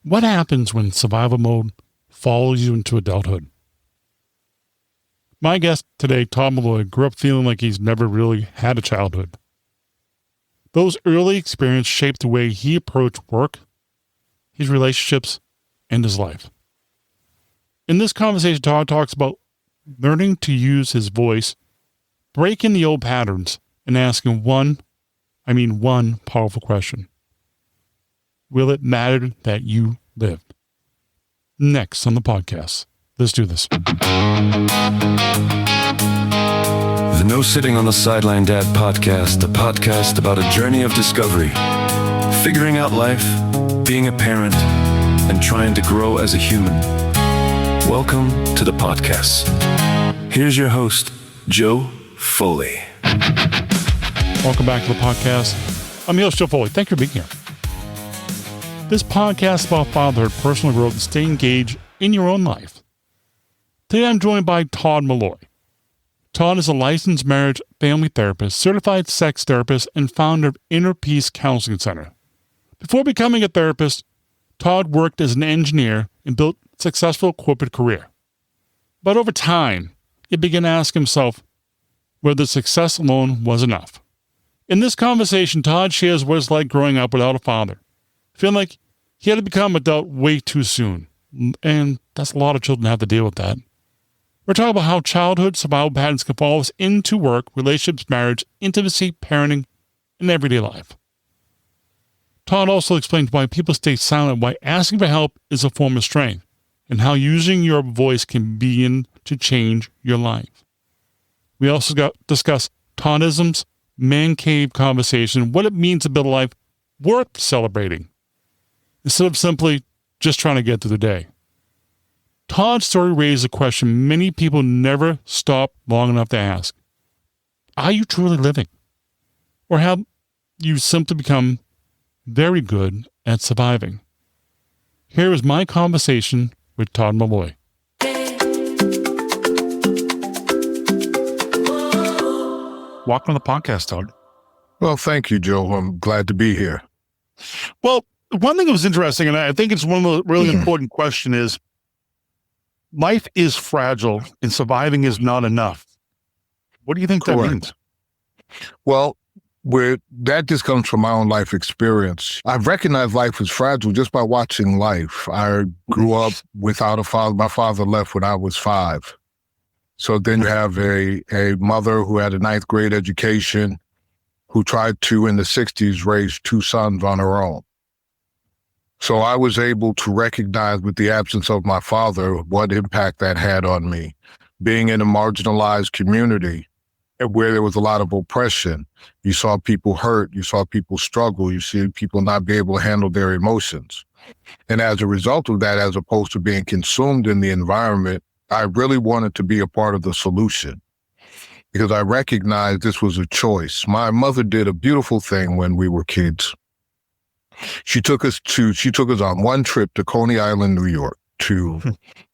What happens when survival mode follows you into adulthood? My guest today, Todd Malloy, grew up feeling like he's never really had a childhood. Those early experiences shaped the way he approached work, his relationships, and his life. In this conversation, Todd talks about learning to use his voice, breaking the old patterns, and asking one powerful question. Will it matter that you lived? Next on the podcast. Let's do this. The No Sitting on the Sideline Dad podcast, a podcast about a journey of discovery, figuring out life, being a parent, and trying to grow as a human. Welcome to the podcast. Here's your host, Joe Foley. Welcome back to the podcast. I'm your host, Joe Foley. Thank you for being here. This podcast is about fatherhood, personal growth, and staying engaged in your own life. Today I'm joined by Todd Malloy. Todd is a licensed marriage family therapist, certified sex therapist, and founder of Inner Peace Counseling Center. Before becoming a therapist, Todd worked as an engineer and built a successful corporate career. But over time, he began to ask himself whether success alone was enough. In this conversation, Todd shares what it's like growing up without a father, feeling like he had to become an adult way too soon. And that's a lot of children have to deal with that. We're talking about how childhood survival patterns can follow us into work, relationships, marriage, intimacy, parenting, and everyday life. Todd also explains why people stay silent, why asking for help is a form of strength, and how using your voice can begin to change your life. We also discuss Toddism's man cave conversation, what it means to build a life worth celebrating, instead of simply just trying to get through the day. Todd's story raised a question many people never stop long enough to ask. Are you truly living? Or have you simply become very good at surviving? Here is my conversation with Todd Malloy. Welcome to the podcast, Todd. Well, thank you, Joe. I'm glad to be here. Well, one thing that was interesting, and I think it's one of the really important questions, is life is fragile and surviving is not enough. What do you think that means? Well, that just comes from my own life experience. I've recognized life is fragile just by watching life. I grew up without a father. My father left when I was 5. So then you have a mother who had a 9th grade education, who tried to, in the 60s, raise 2 sons on her own. So I was able to recognize with the absence of my father what impact that had on me. Being in a marginalized community where there was a lot of oppression, you saw people hurt, you saw people struggle, you see people not be able to handle their emotions. And as a result of that, as opposed to being consumed in the environment, I really wanted to be a part of the solution because I recognized this was a choice. My mother did a beautiful thing when we were kids. She took us on one trip to Coney Island, New York, to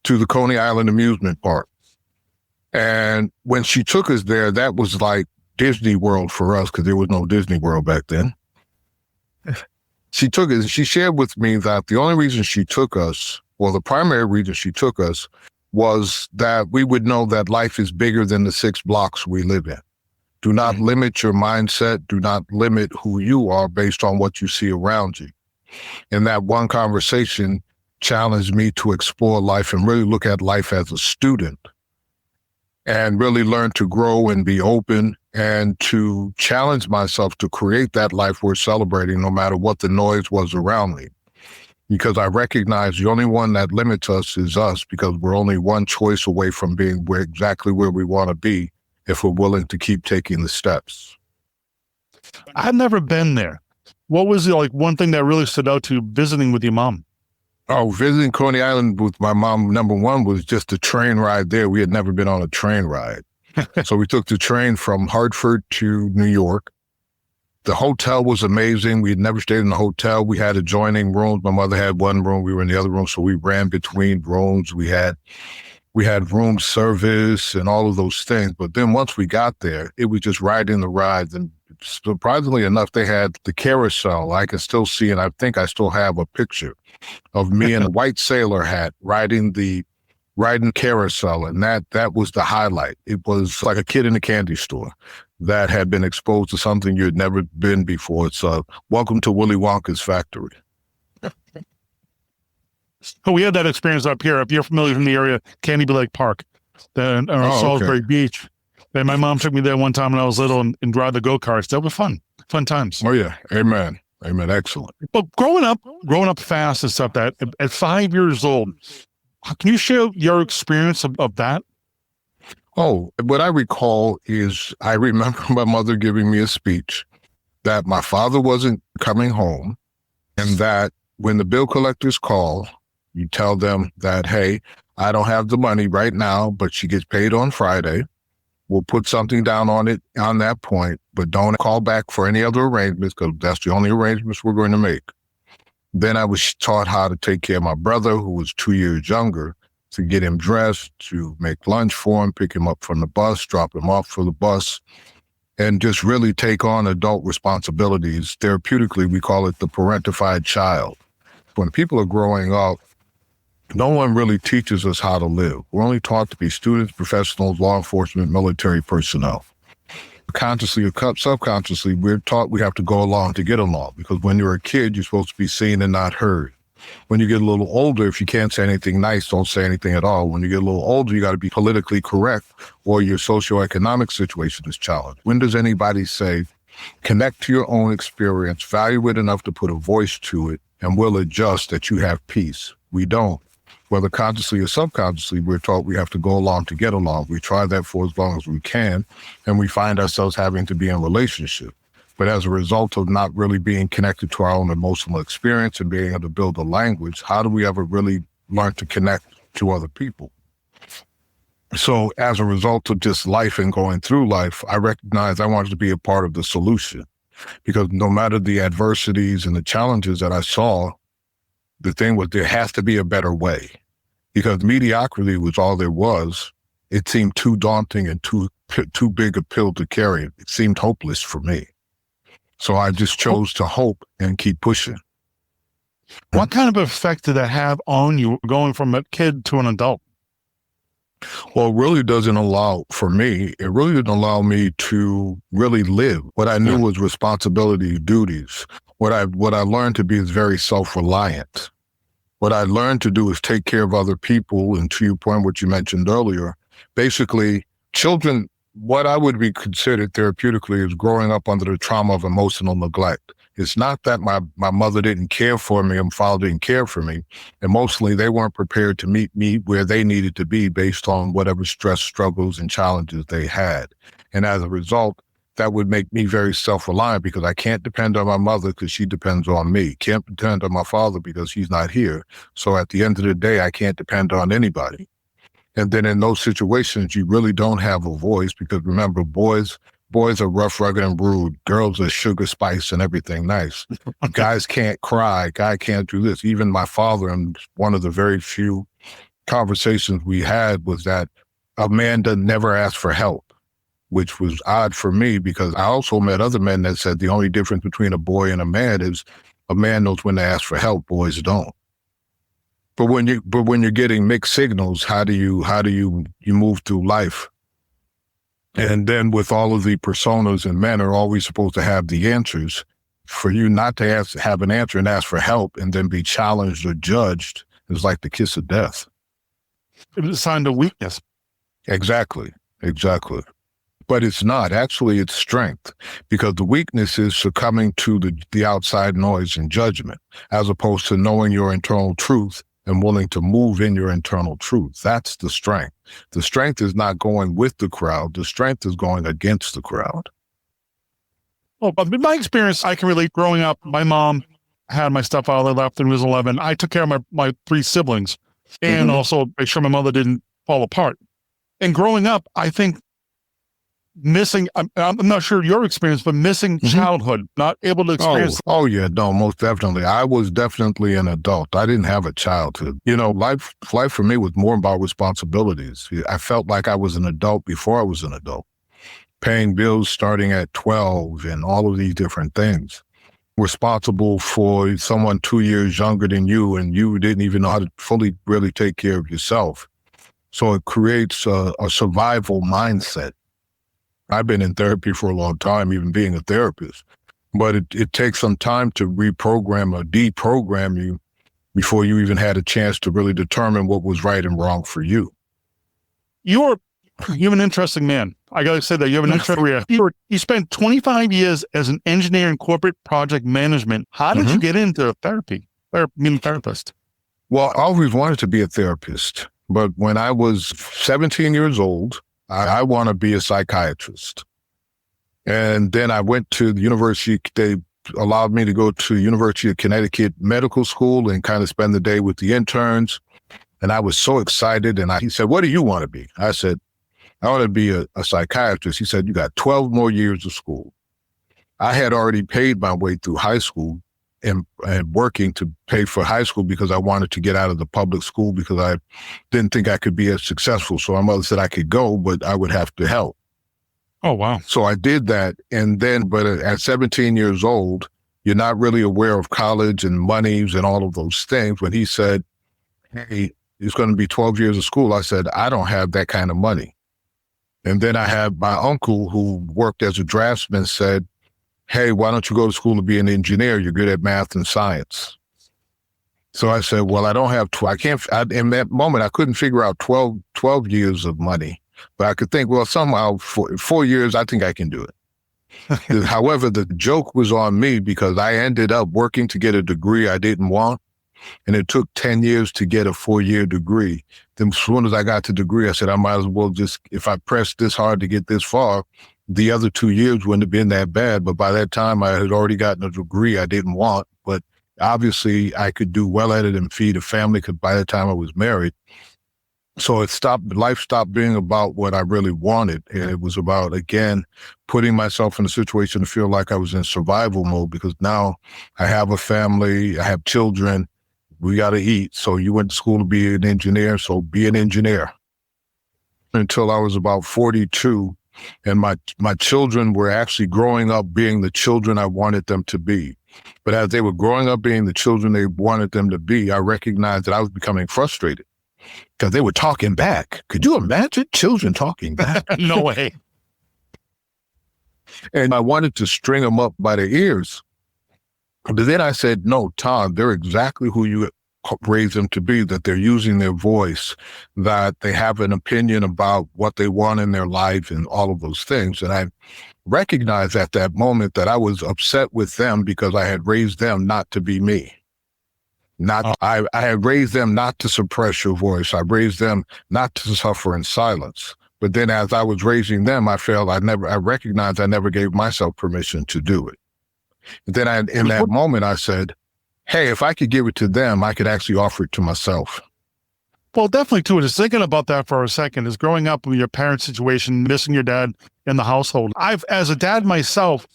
the Coney Island amusement park. And when she took us there, that was like Disney World for us because there was no Disney World back then. She took us, she shared with me that the only reason she took us, well, the primary reason she took us was that we would know that life is bigger than the 6 blocks we live in. Do not limit your mindset. Do not limit who you are based on what you see around you. And that one conversation challenged me to explore life and really look at life as a student and really learn to grow and be open and to challenge myself to create that life worth celebrating no matter what the noise was around me. Because I recognize the only one that limits us is us because we're only one choice away from being exactly where we want to be if we're willing to keep taking the steps. I've never been there. What was like one thing that really stood out to you visiting with your mom? Oh, visiting Coney Island with my mom, number one, was just a train ride there. We had never been on a train ride. So we took the train from Hartford to New York. The hotel was amazing. We had never stayed in a hotel. We had adjoining rooms. My mother had one room. We were in the other room. So we ran between rooms. We had room service and all of those things. But then once we got there, it was just riding the rides and surprisingly enough, they had the carousel. I can still see, and I think I still have a picture of me in a white sailor hat riding carousel, and that was the highlight. It was like a kid in a candy store that had been exposed to something you'd never been before. It's welcome to Willy Wonka's factory. Oh, we had that experience up here. If you're familiar from the area, Candy Lake Park, Salisbury Beach. And my mom took me there one time when I was little and drive the go-karts. That was fun times. Oh yeah, amen, excellent. But growing up fast and stuff. That at 5 years old, can you share your experience of that? Oh, what I recall is I remember my mother giving me a speech that my father wasn't coming home, and that when the bill collectors call, you tell them that, hey, I don't have the money right now, but she gets paid on Friday. We'll put something down on it on that point, but don't call back for any other arrangements, because that's the only arrangements we're going to make. Then I was taught how to take care of my brother, who was 2 years younger, to get him dressed, to make lunch for him, pick him up from the bus, drop him off for the bus, and just really take on adult responsibilities. Therapeutically, we call it the parentified child. When people are growing up, no one really teaches us how to live. We're only taught to be students, professionals, law enforcement, military personnel. Consciously or subconsciously, we're taught we have to go along to get along, because when you're a kid, you're supposed to be seen and not heard. When you get a little older, if you can't say anything nice, don't say anything at all. When you get a little older, you got to be politically correct, or your socioeconomic situation is challenged. When does anybody say, connect to your own experience, value it enough to put a voice to it, and we'll adjust that you have peace? We don't. Whether consciously or subconsciously, we're taught we have to go along to get along. We try that for as long as we can, and we find ourselves having to be in relationship. But as a result of not really being connected to our own emotional experience and being able to build a language, how do we ever really learn to connect to other people? So as a result of just life and going through life, I recognized I wanted to be a part of the solution, because no matter the adversities and the challenges that I saw, the thing was there has to be a better way, because mediocrity was all there was. It seemed too daunting and too big a pill to carry. It seemed hopeless for me. So I just chose to hope and keep pushing. What kind of effect did that have on you going from a kid to an adult? Well, it really doesn't allow, for me, it really didn't allow me to really live. What I knew was responsibility, duties. What I learned to be is very self-reliant. What I learned to do is take care of other people. And to your point, what you mentioned earlier, basically children, what I would be considered therapeutically is growing up under the trauma of emotional neglect. It's not that my mother didn't care for me and father didn't care for me. Emotionally, they weren't prepared to meet me where they needed to be based on whatever stress, struggles, and challenges they had. And as a result, that would make me very self-reliant, because I can't depend on my mother because she depends on me. Can't depend on my father because he's not here. So at the end of the day, I can't depend on anybody. And then in those situations, you really don't have a voice, because remember, boys are rough, rugged, and rude. Girls are sugar, spice, and everything nice. Guys can't cry. Guy can't do this. Even my father, and one of the very few conversations we had was that a man never ask for help, which was odd for me, because I also met other men that said the only difference between a boy and a man is a man knows when to ask for help, boys don't. But when you're getting mixed signals, how do you move through life? And then with all of the personas, and men are always supposed to have the answers, for you not to have an answer and ask for help and then be challenged or judged is like the kiss of death. It was a sign of weakness. Exactly. But it's not. Actually, it's strength, because the weakness is succumbing to the outside noise and judgment, as opposed to knowing your internal truth and willing to move in your internal truth. That's the strength. The strength is not going with the crowd. The strength is going against the crowd. Well, but in my experience, I can relate. Growing up, my mom had my stepfather left when he was 11. I took care of my three siblings, and also make sure my mother didn't fall apart. And growing up, I think missing, I'm not sure your experience, but missing childhood, not able to experience. Oh yeah, no, most definitely. I was definitely an adult. I didn't have a childhood. Life for me was more about responsibilities. I felt like I was an adult before I was an adult. paying bills starting at 12 and all of these different things. Responsible for someone 2 years younger than you, and you didn't even know how to fully really take care of yourself. So it creates a survival mindset. I've been in therapy for a long time, even being a therapist, but it takes some time to reprogram or deprogram you before you even had a chance to really determine what was right and wrong for you. You're an interesting man. I got to say that you have an interesting career. You spent 25 years as an engineer in corporate project management. How did you get into therapy? Being a therapist? Well, I always wanted to be a therapist, but when I was 17 years old, I want to be a psychiatrist. And then I went to the university. They allowed me to go to University of Connecticut Medical School and kind of spend the day with the interns. And I was so excited. And he said, "What do you want to be?" I said, "I want to be a psychiatrist." He said, "You got 12 more years of school." I had already paid my way through high school and working to pay for high school because I wanted to get out of the public school because I didn't think I could be as successful. So my mother said I could go, but I would have to help. Oh, wow. So I did that. And then, but at 17 years old, you're not really aware of college and monies and all of those things. When he said, "Hey, it's going to be 12 years of school," I said, "I don't have that kind of money." And then I had my uncle who worked as a draftsman said, "Hey, why don't you go to school to be an engineer? You're good at math and science." So I said, "Well, I don't have, in that moment, I couldn't figure out 12 years of money, but I could think, well, somehow for 4 years, I think I can do it." However, the joke was on me because I ended up working to get a degree I didn't want. And it took 10 years to get a 4-year degree. Then as soon as I got the degree, I said, I might as well just, if I pressed this hard to get this far, the other 2 years wouldn't have been that bad. But by that time, I had already gotten a degree I didn't want. But obviously, I could do well at it and feed a family because by the time I was married. So life stopped being about what I really wanted. And it was about, again, putting myself in a situation to feel like I was in survival mode because now I have a family, I have children. We got to eat. So you went to school to be an engineer, so be an engineer. Until I was about 42, and my children were actually growing up being the children I wanted them to be. But as they were growing up being the children they wanted them to be, I recognized that I was becoming frustrated because they were talking back. Could you imagine children talking back? No way. And I wanted to string them up by their ears. But then I said, "No, Todd, they're exactly who you raised them to be, that they're using their voice, that they have an opinion about what they want in their life and all of those things." And I recognized at that moment that I was upset with them because I had raised them not to be me. I had raised them not to suppress your voice. I raised them not to suffer in silence. But then as I was raising them, I recognized I never gave myself permission to do it. And then in that moment, I said, "Hey, if I could give it to them, I could actually offer it to myself." Well, definitely too. Just thinking about that for a second is growing up with your parents' situation, missing your dad in the household. As a dad myself,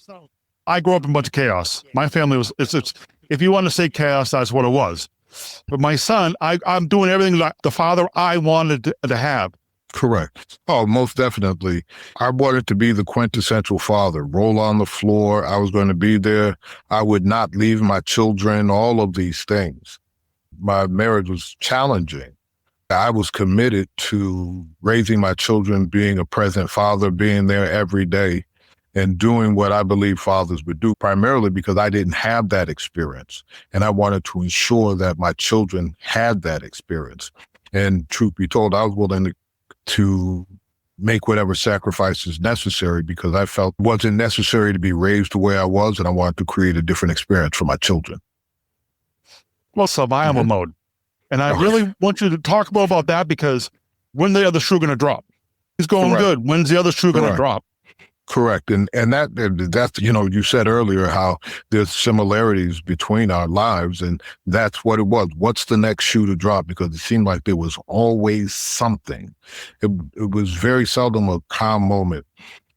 I grew up in a bunch of chaos. My family was, it's if you want to say chaos, that's what it was. But my son, I'm doing everything like the father I wanted to have. Correct. Oh, most definitely. I wanted to be the quintessential father, roll on the floor. I was going to be there. I would not leave my children, all of these things. My marriage was challenging. I was committed to raising my children, being a present father, being there every day, and doing what I believe fathers would do, primarily because I didn't have that experience. And I wanted to ensure that my children had that experience. And truth be told, I was willing to make whatever sacrifices necessary because I felt it wasn't necessary to be raised the way I was, and I wanted to create a different experience for my children. Well, survival mode. And I really want you to talk more about that because when the other shoe going to drop? He's going good. When's the other shoe going to drop? Correct. And that's, you said earlier how there's similarities between our lives, and that's what it was. What's the next shoe to drop? Because it seemed like there was always something. It was very seldom a calm moment.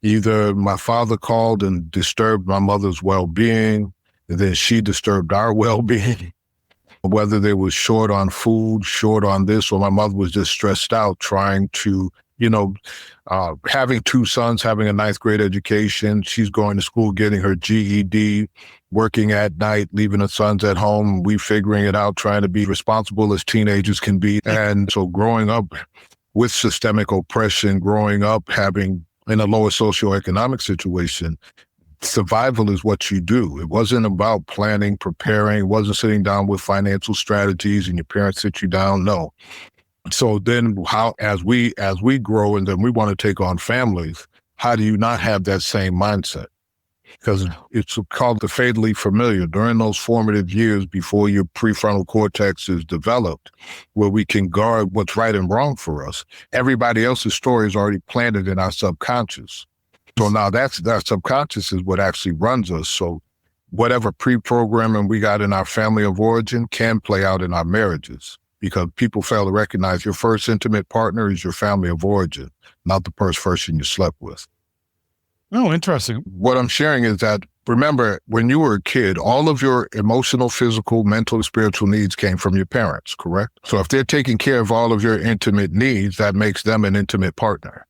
Either my father called and disturbed my mother's well-being, and then she disturbed our well-being. Whether they were short on food, short on this, or my mother was just stressed out trying to having two sons, having a ninth grade education. She's going to school, getting her GED, working at night, leaving her sons at home. We figuring it out, trying to be responsible as teenagers can be. And so growing up with systemic oppression, growing up having in a lower socioeconomic situation, survival is what you do. It wasn't about planning, preparing. It wasn't sitting down with financial strategies and your parents sit you down. No. So then as we grow and then we want to take on families, how do you not have that same mindset? Because it's called the fatally familiar. During those formative years before your prefrontal cortex is developed, where we can guard what's right and wrong for us, everybody else's story is already planted in our subconscious. So now that subconscious is what actually runs us. So whatever pre-programming we got in our family of origin can play out in our marriages, because people fail to recognize your first intimate partner is your family of origin, not the first person you slept with. Oh, interesting. What I'm sharing is that, remember, when you were a kid, all of your emotional, physical, mental, spiritual needs came from your parents, correct? So if they're taking care of all of your intimate needs, that makes them an intimate partner.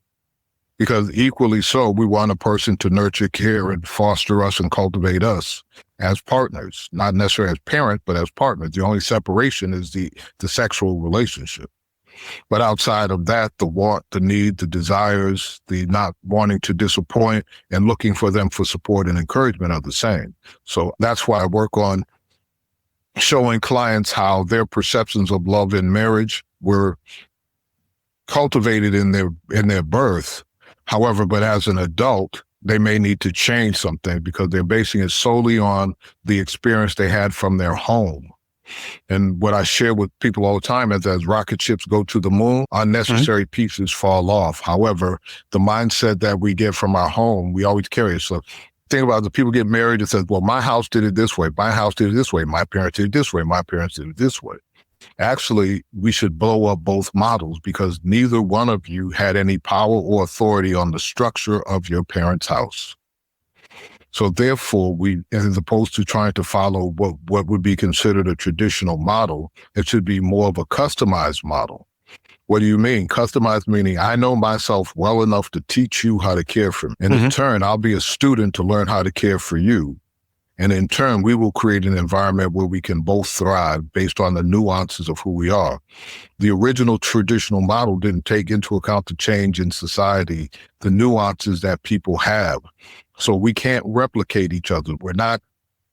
Because equally so, we want a person to nurture, care, and foster us and cultivate us as partners, not necessarily as parents, but as partners. The only separation is the sexual relationship. But outside of that, the want, the need, the desires, the not wanting to disappoint and looking for them for support and encouragement are the same. So that's why I work on showing clients how their perceptions of love in marriage were cultivated in their birth. However, but as an adult, they may need to change something because they're basing it solely on the experience they had from their home. And what I share with people all the time is, as rocket ships go to the moon, unnecessary pieces fall off. However, the mindset that we get from our home, we always carry it. So think about the people get married and says, well, my house did it this way. My house did it this way. My parents did it this way. My parents did it this way. Actually, we should blow up both models, because neither one of you had any power or authority on the structure of your parents' house. So therefore, we, as opposed to trying to follow what would be considered a traditional model, it should be more of a customized model. What do you mean? Customized meaning I know myself well enough to teach you how to care for me. And in turn, I'll be a student to learn how to care for you. And in turn, we will create an environment where we can both thrive based on the nuances of who we are. The original traditional model didn't take into account the change in society, the nuances that people have. So we can't replicate each other. We're not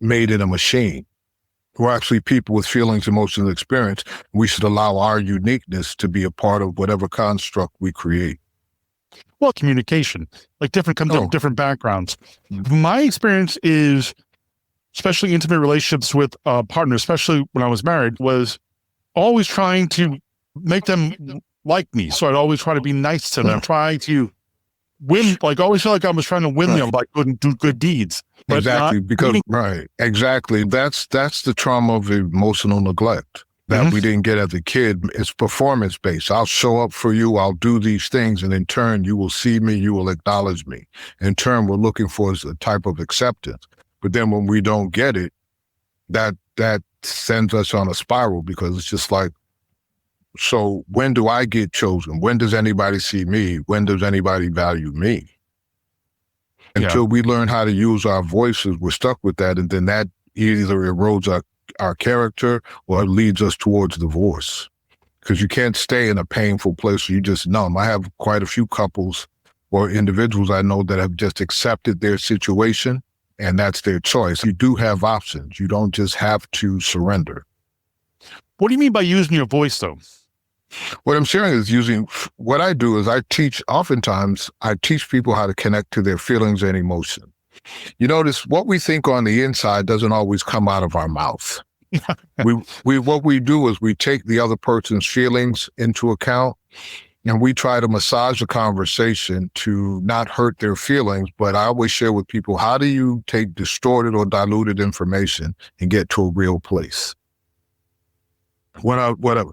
made in a machine. We're actually people with feelings, emotions, and experience. We should allow our uniqueness to be a part of whatever construct we create. Well, communication, like different backgrounds. My experience is, especially intimate relationships with partners, especially when I was married, was always trying to make them like me. So I'd always try to be nice to them, try to win, like always feel like I was trying to win them by do good deeds. But exactly, exactly. That's the trauma of emotional neglect that we didn't get as a kid. It's performance-based. I'll show up for you, I'll do these things, and in turn, you will see me, you will acknowledge me. In turn, we're looking for a type of acceptance. But then when we don't get it, that sends us on a spiral, because it's just like, so when do I get chosen? When does anybody see me? When does anybody value me? Until we learn how to use our voices, we're stuck with that. And then that either erodes our character or leads us towards divorce. Because you can't stay in a painful place where you just numb. I have quite a few couples or individuals I know that have just accepted their situation, and that's their choice. You do have options. You don't just have to surrender. What do you mean by using your voice, though? What I'm sharing is what I do is oftentimes I teach people how to connect to their feelings and emotion. You notice what we think on the inside doesn't always come out of our mouth. What we do is we take the other person's feelings into account, and we try to massage the conversation to not hurt their feelings. But I always share with people, how do you take distorted or diluted information and get to a real place? Whatever.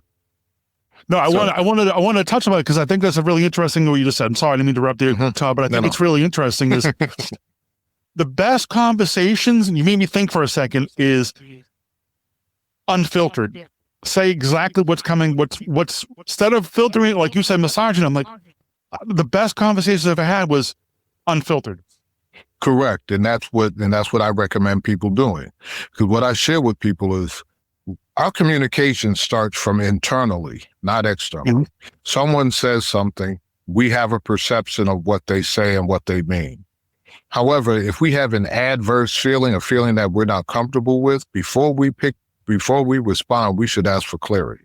No, I want to touch on it, because I think that's a really interesting what you just said. I'm sorry, I didn't mean to interrupt you, Todd, but I think it's really interesting. Is the best conversations, and you made me think for a second, is unfiltered. Say exactly what's coming. What's instead of filtering, like you said, massaging. I'm like, the best conversations I've ever had was unfiltered. Correct. And that's what I recommend people doing. Because what I share with people is our communication starts from internally, not externally. Mm-hmm. Someone says something, we have a perception of what they say and what they mean. However, if we have an adverse feeling, a feeling that we're not comfortable with, before we respond, we should ask for clarity.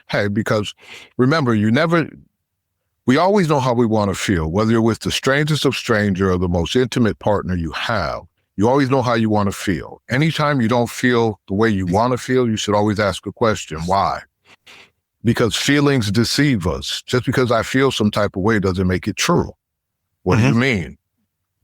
Hey, because remember, we always know how we want to feel, whether you're with the strangest of stranger or the most intimate partner you have. You always know how you want to feel. Anytime you don't feel the way you want to feel, you should always ask a question. Why? Because feelings deceive us. Just because I feel some type of way doesn't make it true. What do you mean?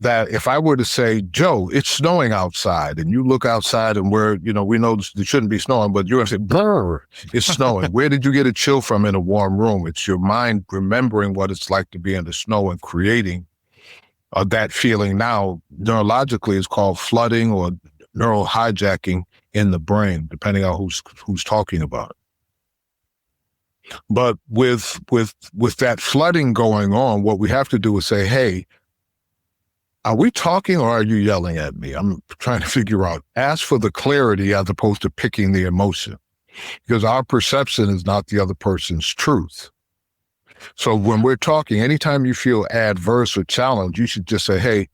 That if I were to say, Joe, it's snowing outside, and you look outside and we know it shouldn't be snowing, but you're going to say, brr, it's snowing. Where did you get a chill from in a warm room? It's your mind remembering what it's like to be in the snow and creating that feeling. Now, neurologically, it's called flooding or neural hijacking in the brain, depending on who's talking about it. But with that flooding going on, what we have to do is say, hey, are we talking or are you yelling at me? I'm trying to figure out. Ask for the clarity as opposed to picking the emotion, because our perception is not the other person's truth. So when we're talking, anytime you feel adverse or challenged, you should just say, hey,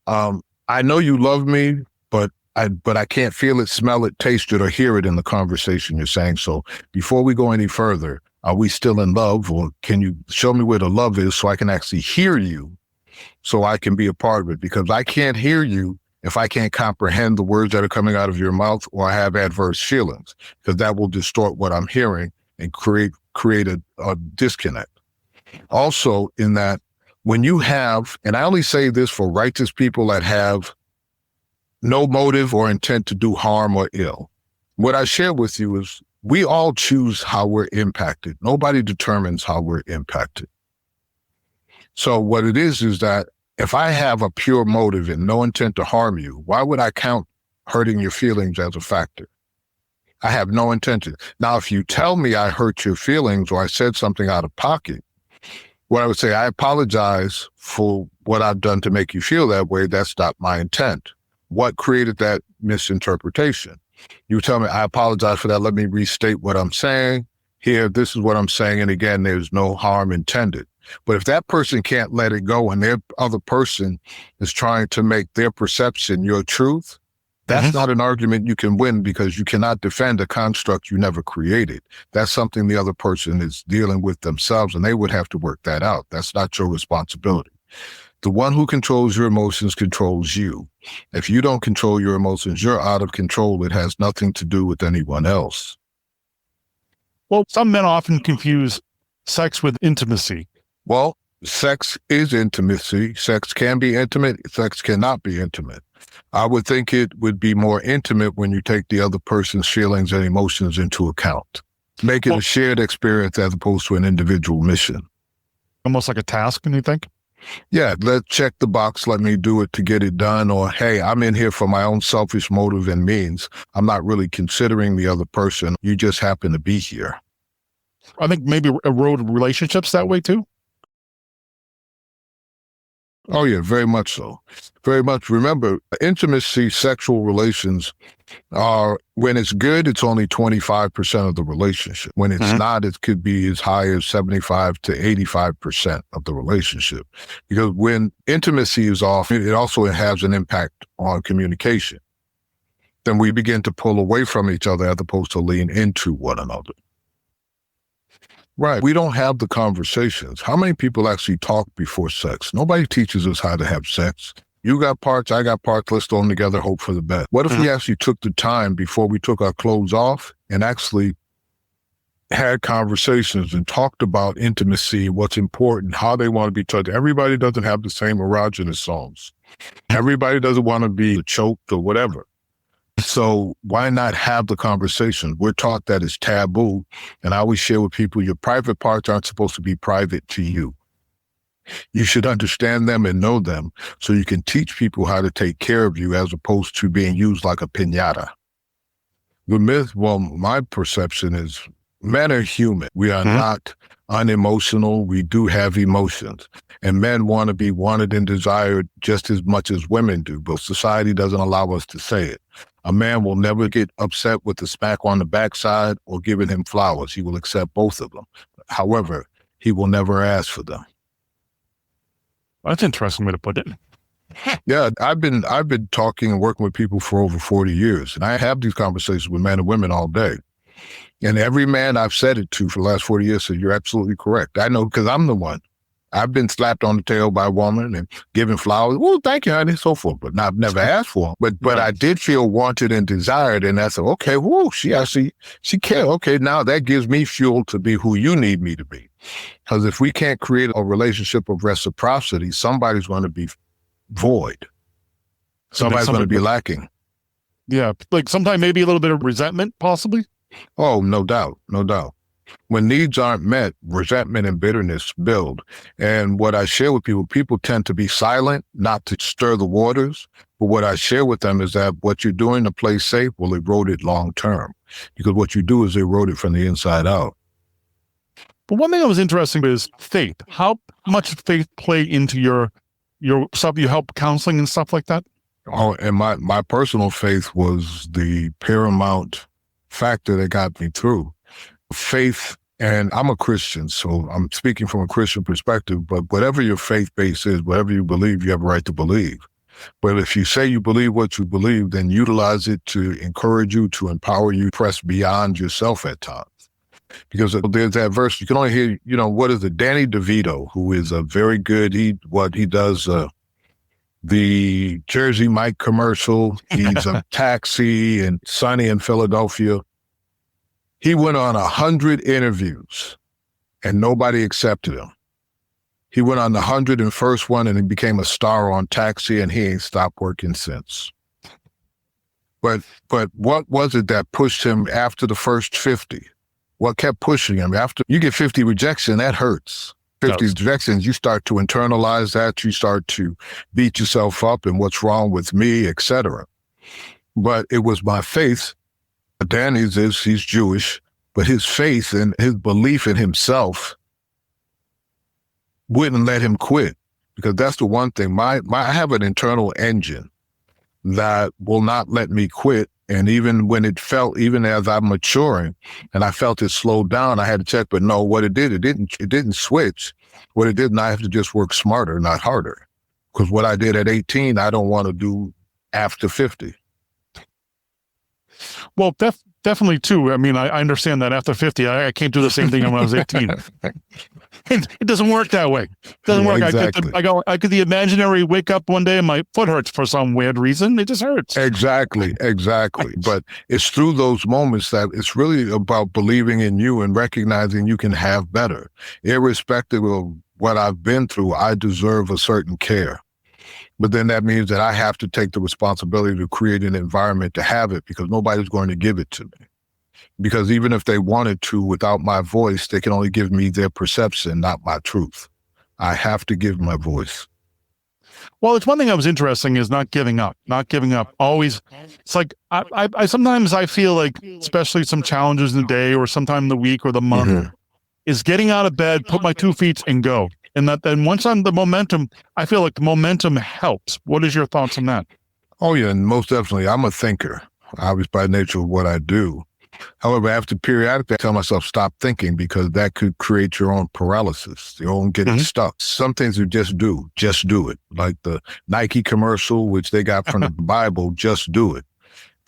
I know you love me, but I can't feel it, smell it, taste it, or hear it in the conversation you're saying. So before we go any further, are we still in love, or can you show me where the love is so I can actually hear you, so I can be a part of it? Because I can't hear you if I can't comprehend the words that are coming out of your mouth, or I have adverse feelings, because that will distort what I'm hearing and create a disconnect. Also, in that, when you have, and I only say this for righteous people that have no motive or intent to do harm or ill, what I share with you is we all choose how we're impacted. Nobody determines how we're impacted. So what it is that if I have a pure motive and no intent to harm you, why would I count hurting your feelings as a factor? I have no intention. Now, if you tell me I hurt your feelings or I said something out of pocket, what I would say, I apologize for what I've done to make you feel that way. That's not my intent. What created that misinterpretation? You tell me, I apologize for that. Let me restate what I'm saying. Here, this is what I'm saying. And again, there's no harm intended. But if that person can't let it go and their other person is trying to make their perception your truth, that's not an argument you can win, because you cannot defend a construct you never created. That's something the other person is dealing with themselves, and they would have to work that out. That's not your responsibility. The one who controls your emotions controls you. If you don't control your emotions, you're out of control. It has nothing to do with anyone else. Well, some men often confuse sex with intimacy. Well, sex is intimacy. Sex can be intimate. Sex cannot be intimate. I would think it would be more intimate when you take the other person's feelings and emotions into account. Make it a shared experience as opposed to an individual mission. Almost like a task, do you think? Yeah, let's check the box. Let me do it to get it done. Or, hey, I'm in here for my own selfish motive and means. I'm not really considering the other person. You just happen to be here. I think maybe erode relationships that way too. Oh, yeah, very much so. Very much. Remember, intimacy, sexual relations are, when it's good, it's only 25% of the relationship. When it's not, it could be as high as 75 to 85% of the relationship. Because when intimacy is off, it also has an impact on communication. Then we begin to pull away from each other as opposed to lean into one another. Right. We don't have the conversations. How many people actually talk before sex? Nobody teaches us how to have sex. You got parts, I got parts, let's throw them together, hope for the best. What if we actually took the time before we took our clothes off and actually had conversations and talked about intimacy, what's important, how they want to be touched? Everybody doesn't have the same erogenous zones. Everybody doesn't want to be choked or whatever. So why not have the conversation? We're taught that it's taboo. And I always share with people, your private parts aren't supposed to be private to you. You should understand them and know them so you can teach people how to take care of you as opposed to being used like a piñata. The myth, well, my perception is men are human. We are not unemotional. We do have emotions. And men want to be wanted and desired just as much as women do, but society doesn't allow us to say it. A man will never get upset with a smack on the backside or giving him flowers. He will accept both of them. However, he will never ask for them. That's an interesting way to put it. Yeah, I've been talking and working with people for over 40 years, and I have these conversations with men and women all day. And every man I've said it to for the last 40 years said, you're absolutely correct. I know because I'm the one. I've been slapped on the tail by a woman and given flowers. Well, thank you, honey, so forth. But I've never asked for them. But I did feel wanted and desired. And I said, okay, whoa, she cares. Okay, now that gives me fuel to be who you need me to be. Because if we can't create a relationship of reciprocity, somebody's going to be void. Somebody's going to be lacking. Yeah, like sometimes maybe a little bit of resentment, possibly. Oh, no doubt. When needs aren't met, resentment and bitterness build. And what I share with people tend to be silent, not to stir the waters. But what I share with them is that what you're doing to play safe will erode it long term. Because what you do is erode it from the inside out. But one thing that was interesting is faith. How much did faith play into your stuff? You help counseling and stuff like that? Oh, and my personal faith was the paramount factor that got me through. Faith, and I'm a Christian, so I'm speaking from a Christian perspective, but whatever your faith base is, whatever you believe, you have a right to believe. But if you say you believe what you believe, then utilize it to encourage you, to empower you, press beyond yourself at times. Because there's that verse, you can only hear, what is it? Danny DeVito, who is a very good, he does the Jersey Mike commercial. He's a Taxi and Sunny in Philadelphia. He went on 100 interviews and nobody accepted him. He went on the 101st one and he became a star on Taxi, and he ain't stopped working since. But what was it that pushed him after the first 50? What kept pushing him? After you get 50 rejection, that hurts. 50 rejections, you start to internalize that. You start to beat yourself up and what's wrong with me, etc. But it was my faith. Danny's he's Jewish, but his faith and his belief in himself wouldn't let him quit, because that's the one thing. I have an internal engine that will not let me quit. And even when even as I'm maturing and I felt it slowed down, I had to check, but no, what it didn't switch. What it did, and I have to just work smarter, not harder. Because what I did at 18, I don't want to do after 50. Well, definitely too. I mean, I understand that after 50, I can't do the same thing when I was 18. It doesn't work that way. It doesn't work. Exactly. I could the imaginary wake up one day and my foot hurts for some weird reason. It just hurts. Exactly. But it's through those moments that it's really about believing in you and recognizing you can have better. Irrespective of what I've been through, I deserve a certain care. But then that means that I have to take the responsibility to create an environment to have it, because nobody's going to give it to me. Because even if they wanted to, without my voice, they can only give me their perception, not my truth. I have to give my voice. Well, it's one thing that was interesting is not giving up. Always. It's like, I sometimes I feel like, especially some challenges in the day or sometime in the week or the month, is getting out of bed, put my 2 feet and go. And that then once I'm the momentum, I feel like the momentum helps. What is your thoughts on that? Oh, yeah, and most definitely. I'm a thinker, obviously by nature of what I do. However, I have to periodically tell myself, stop thinking, because that could create your own paralysis, your own getting stuck. Some things you just do it. Like the Nike commercial, which they got from the Bible, just do it.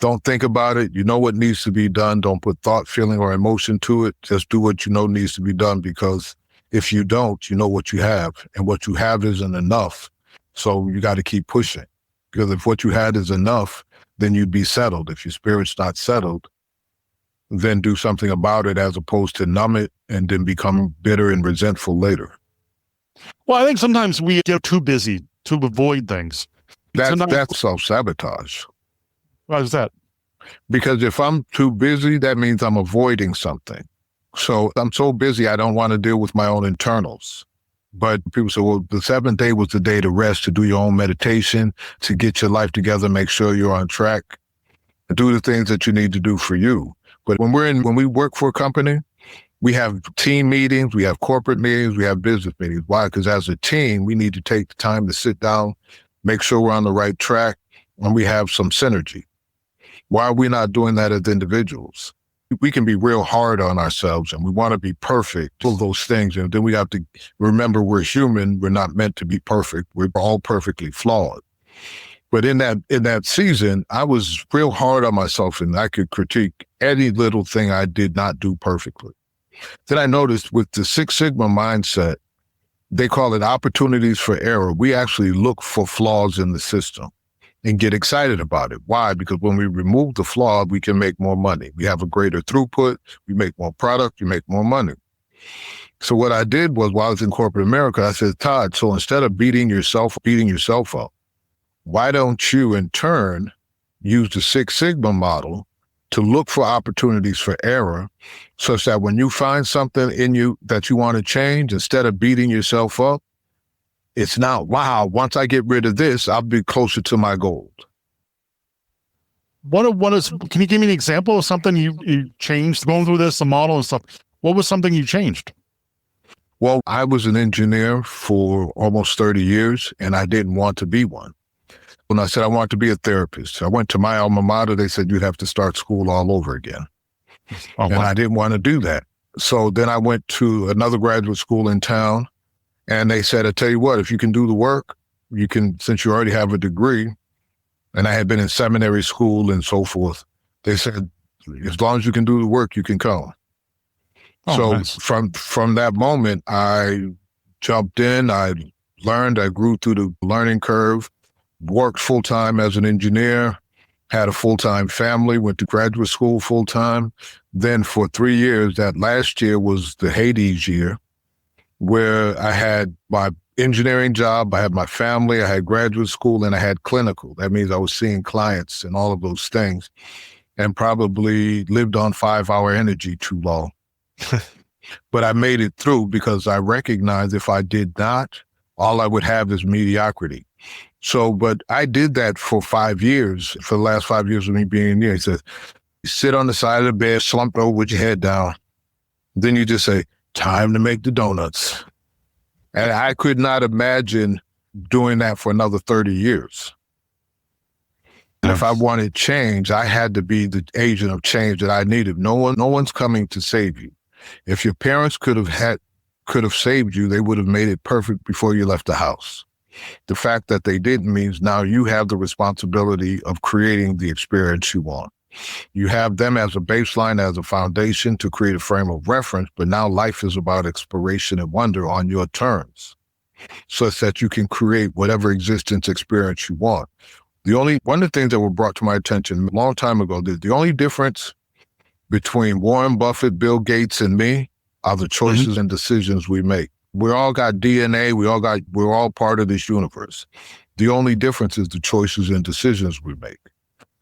Don't think about it. You know what needs to be done. Don't put thought, feeling, or emotion to it. Just do what you know needs to be done, because if you don't, you know what you have, and what you have isn't enough. So you got to keep pushing, because if what you had is enough, then you'd be settled. If your spirit's not settled, then do something about it, as opposed to numb it and then become bitter and resentful later. Well, I think sometimes we get too busy to avoid things. That's self-sabotage. Why is that? Because if I'm too busy, that means I'm avoiding something. So I'm so busy, I don't want to deal with my own internals. But people say, well, the seventh day was the day to rest, to do your own meditation, to get your life together, make sure you're on track, and do the things that you need to do for you. But when we work for a company, We have team meetings, we have corporate meetings, we have business meetings. Why? Because as a team, we need to take the time to sit down, make sure we're on the right track, and we have some synergy. Why are we not doing that as individuals? We can be real hard on ourselves and we want to be perfect, all those things. And then we have to remember we're human. We're not meant to be perfect. We're all perfectly flawed. But in that season, I was real hard on myself and I could critique any little thing I did not do perfectly. Then I noticed with the Six Sigma mindset, they call it opportunities for error. We actually look for flaws in the system and get excited about it. Why? Because when we remove the flaw, we can make more money. We have a greater throughput. We make more product. You make more money. So what I did was, while I was in corporate America, I said, Todd, so instead of beating yourself up, why don't you in turn use the Six Sigma model to look for opportunities for error, such that when you find something in you that you want to change, instead of beating yourself up, it's not, wow, once I get rid of this, I'll be closer to my goal. Can you give me an example of something you changed going through this, the model and stuff? What was something you changed? Well, I was an engineer for almost 30 years and I didn't want to be one. When I said I wanted to be a therapist, I went to my alma mater. They said, you'd have to start school all over again. Oh, and wow. I didn't want to do that. So then I went to another graduate school in town. And they said, I tell you what, if you can do the work, you can, since you already have a degree, and I had been in seminary school and so forth, they said, as long as you can do the work, you can come. Oh, so nice. From that moment, I jumped in, I learned, I grew through the learning curve, worked full-time as an engineer, had a full-time family, went to graduate school full-time. Then for 3 years, that last year was the Hades year, where I had my engineering job, I had my family, I had graduate school, and I had clinical. That means I was seeing clients and all of those things, and probably lived on 5-hour energy too long. But I made it through because I recognized if I did not, all I would have is mediocrity. So, but I did that for 5 years, for the last 5 years of me being here. He said, sit on the side of the bed, slumped over with your head down. Then you just say, time to make the donuts. And I could not imagine doing that for another 30 years. And if I wanted change, I had to be the agent of change that I needed. No one's coming to save you. If your parents could have saved you, they would have made it perfect before you left the house. The fact that they didn't means now you have the responsibility of creating the experience you want. You have them as a baseline, as a foundation to create a frame of reference, but now life is about exploration and wonder on your terms, such that you can create whatever existence experience you want. One of the things that were brought to my attention a long time ago, the only difference between Warren Buffett, Bill Gates, and me are the choices and decisions we make. We all got DNA, we're all part of this universe. The only difference is the choices and decisions we make.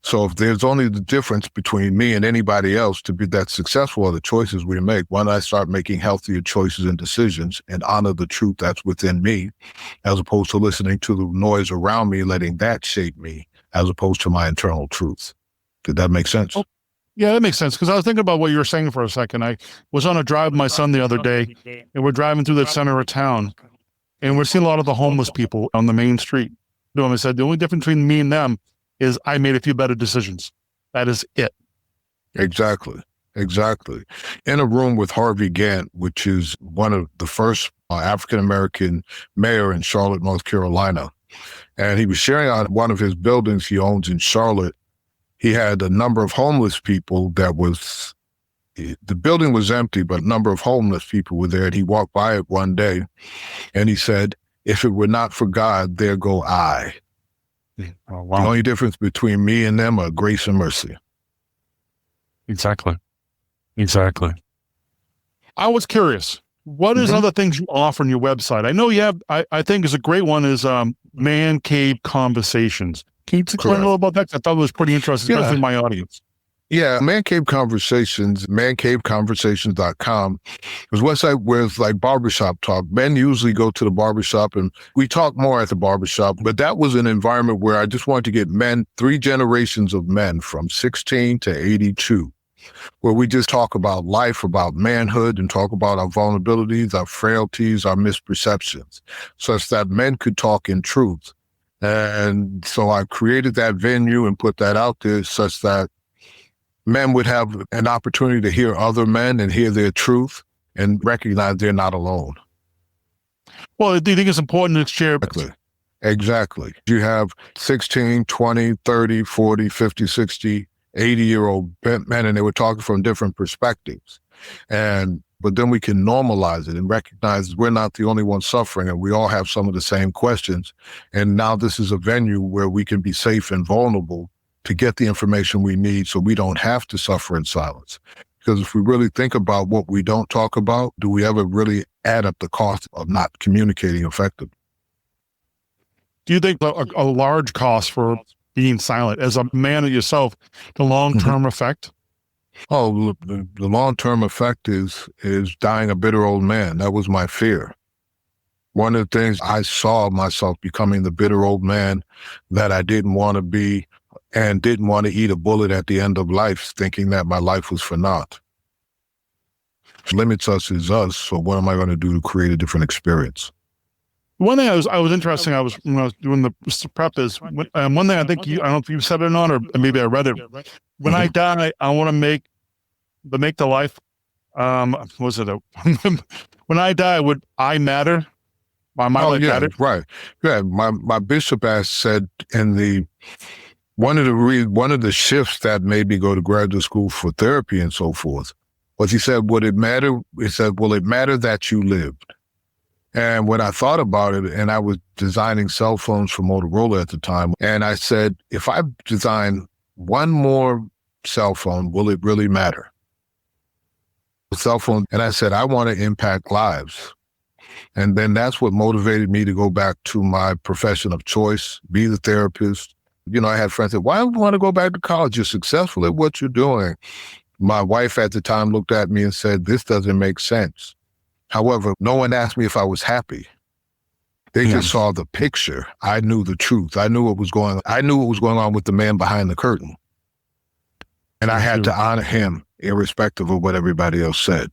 So if there's only the difference between me and anybody else to be that successful are the choices we make, why don't I start making healthier choices and decisions and honor the truth that's within me, as opposed to listening to the noise around me, letting that shape me, as opposed to my internal truth. Did that make sense? Oh, yeah, that makes sense. Because I was thinking about what you were saying for a second. I was on a drive with my son the other day, and we're driving through the center of town, and we're seeing a lot of the homeless people on the main street. I said, the only difference between me and them is I made a few better decisions. That is it. Exactly. In a room with Harvey Gantt, which is one of the first African-American mayor in Charlotte, North Carolina. And he was sharing on one of his buildings he owns in Charlotte. He had a number of homeless people the building was empty, but a number of homeless people were there. And he walked by it one day and he said, if it were not for God, there go I. Oh, wow. The only difference between me and them are grace and mercy. Exactly. I was curious, what is other things you offer on your website? I know you have, I think is a great one is Man Cave Conversations. Can you explain a little about that? I thought it was pretty interesting, especially my audience. Yeah, Man Cave Conversations, mancaveconversations.com is a website where it's like barbershop talk. Men usually go to the barbershop and we talk more at the barbershop, but that was an environment where I just wanted to get men, 3 generations of men from 16 to 82 where we just talk about life, about manhood, and talk about our vulnerabilities, our frailties, our misperceptions, such that men could talk in truth. And so I created that venue and put that out there such that men would have an opportunity to hear other men and hear their truth and recognize they're not alone. Well, do you think it's important to share? Exactly. You have 16, 20, 30, 40, 50, 60, 80-year-old men, and they were talking from different perspectives. But then we can normalize it and recognize we're not the only ones suffering, and we all have some of the same questions. And now this is a venue where we can be safe and vulnerable to get the information we need so we don't have to suffer in silence. Because if we really think about what we don't talk about, do we ever really add up the cost of not communicating effectively? Do you think a large cost for being silent, as a man yourself, the long-term effect? Oh, the long-term effect is dying a bitter old man. That was my fear. One of the things I saw myself becoming the bitter old man that I didn't want to be, and didn't want to eat a bullet at the end of life, thinking that my life was for naught. What limits us is us, so what am I going to do to create a different experience? One thing I was interesting. When I was doing the prep is one thing I think I don't know if you said it or not, or maybe I read it. When I die, I want to make the life. Was it when I die? Would I matter? My life matter? Right. Yeah. My bishop asked said one of the shifts that made me go to graduate school for therapy and so forth was he said, would it matter? He said, will it matter that you lived? And when I thought about it, and I was designing cell phones for Motorola at the time, and I said, if I design one more cell phone, will it really matter? Cell phone. And I said, I want to impact lives. And then that's what motivated me to go back to my profession of choice, be the therapist. I had friends that, why do you want to go back to college? You're successful at what you're doing. My wife at the time looked at me and said, this doesn't make sense. However, no one asked me if I was happy. They just saw the picture. I knew the truth. I knew what was going on with the man behind the curtain. And I had to honor him, irrespective of what everybody else said.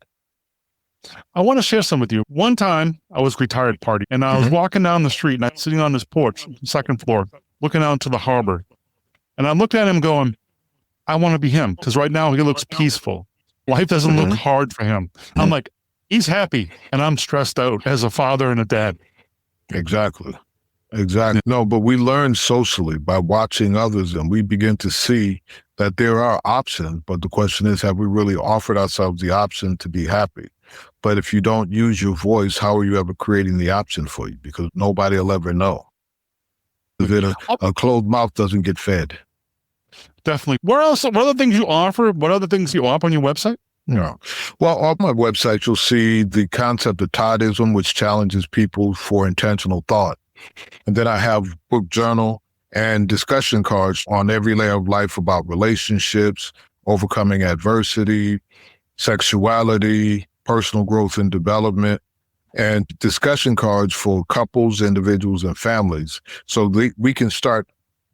I want to share some with you. One time, I was retired party, and I was walking down the street, and I'm sitting on this porch, second floor, looking out to the harbor. And I looked at him going, I want to be him, because right now he looks peaceful. Life doesn't look hard for him. I'm like, he's happy, and I'm stressed out as a father and a dad. Exactly. No, but we learn socially by watching others, and we begin to see that there are options. But the question is, have we really offered ourselves the option to be happy? But if you don't use your voice, how are you ever creating the option for you? Because nobody will ever know. A closed mouth doesn't get fed. Definitely. What other things you offer? What other things you offer on your website? Yeah. Well, on my website, you'll see the concept of Toddism, which challenges people for intentional thought. And then I have book journal and discussion cards on every layer of life about relationships, overcoming adversity, sexuality, personal growth and development, and discussion cards for couples, individuals, and families. So we can start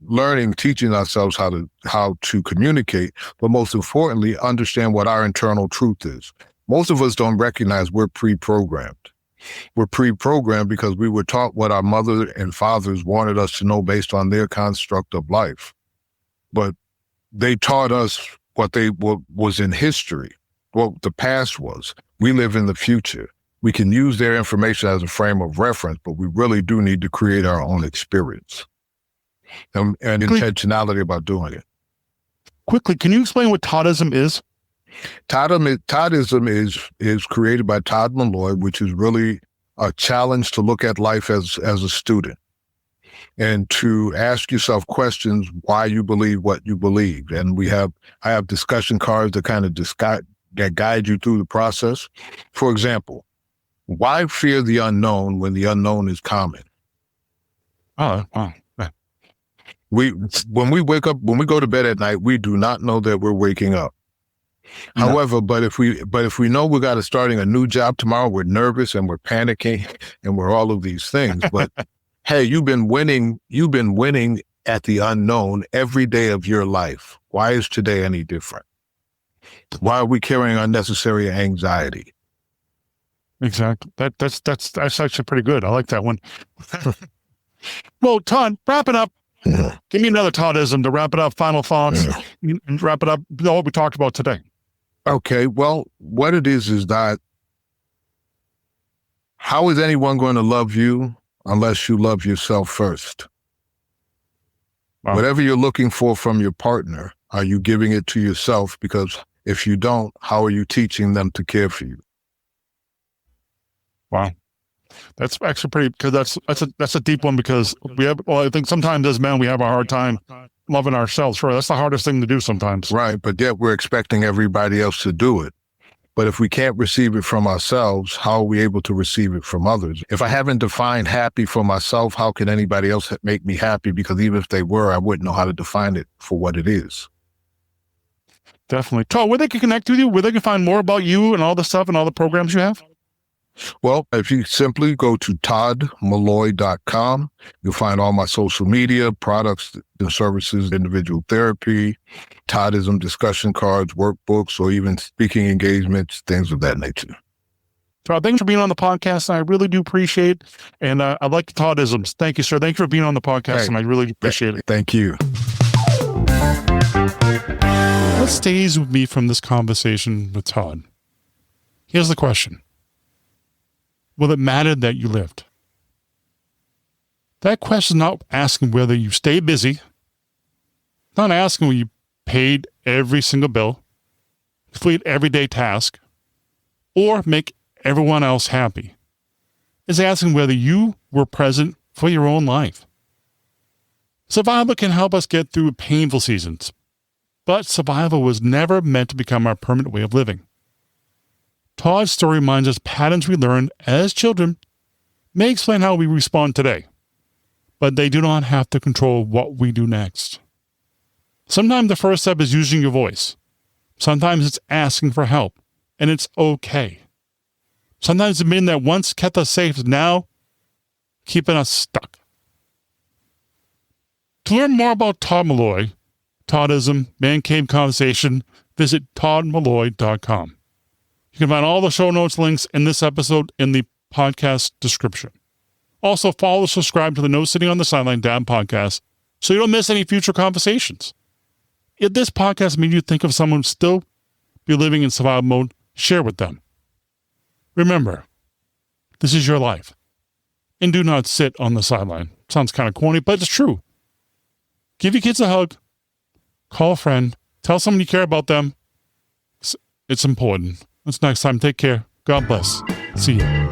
learning, teaching ourselves how to communicate, but most importantly, understand what our internal truth is. Most of us don't recognize we're pre-programmed. We're pre-programmed because we were taught what our mother and fathers wanted us to know based on their construct of life. But they taught us what was in history, what the past was. We live in the future. We can use their information as a frame of reference, but we really do need to create our own experience and intentionality about doing it. Quickly, can you explain what Toddism is? Toddism is created by Todd Malloy, which is really a challenge to look at life as a student and to ask yourself questions why you believe what you believe. And I have discussion cards that kind of that guide you through the process. For example, why fear the unknown when the unknown is common? Oh, wow. When we go to bed at night, we do not know that we're waking up. No. However, but if we know we got starting a new job tomorrow, we're nervous and we're panicking and we're all of these things. But hey, you've been winning at the unknown every day of your life. Why is today any different? Why are we carrying unnecessary anxiety? Exactly. That's actually pretty good. I like that one. Well, Todd, wrap it up. Give me another Toddism to wrap it up. Final thoughts and wrap it up. What we talked about today. Okay, well, what it is that how is anyone going to love you unless you love yourself first? Wow. Whatever you're looking for from your partner, are you giving it to yourself? Because if you don't, how are you teaching them to care for you? Wow. That's actually pretty, because that's a deep one, because I think sometimes as men, we have a hard time loving ourselves. Sure. That's the hardest thing to do sometimes. Right. But yet we're expecting everybody else to do it. But if we can't receive it from ourselves, how are we able to receive it from others? If I haven't defined happy for myself, how can anybody else make me happy? Because even if they were, I wouldn't know how to define it for what it is. Definitely. Todd, where they can connect with you, where they can find more about you and all the stuff and all the programs you have? Well, if you simply go to toddmalloy.com, you'll find all my social media, products and services, individual therapy, Toddism discussion cards, workbooks, or even speaking engagements, things of that nature. Todd, thanks for being on the podcast. And I really do appreciate it. And I like the Toddisms. Thank you, sir. Thank you for being on the podcast. And I really appreciate it. Thank you. What stays with me from this conversation with Todd? Here's the question. Will it matter that you lived? That question is not asking whether you stay busy, not asking whether you paid every single bill, complete everyday task, or make everyone else happy. It's asking whether you were present for your own life. Survival can help us get through painful seasons, but survival was never meant to become our permanent way of living. Todd's story reminds us patterns we learned as children may explain how we respond today, but they do not have to control what we do next. Sometimes the first step is using your voice. Sometimes it's asking for help, and it's okay. Sometimes admitting that once kept us safe is now keeping us stuck. To learn more about Todd Malloy, Toddism, Man Cave Conversation, visit toddmalloy.com. You can find all the show notes links in this episode in the podcast description. Also, follow or subscribe to the No Sitting on the Sideline Dad podcast so you don't miss any future conversations. If this podcast made you think of someone who still be living in survival mode, share with them. Remember, this is your life. And do not sit on the sideline. Sounds kind of corny, but it's true. Give your kids a hug. Call a friend. Tell someone you care about them. It's important. Until next time, take care. God bless. See you.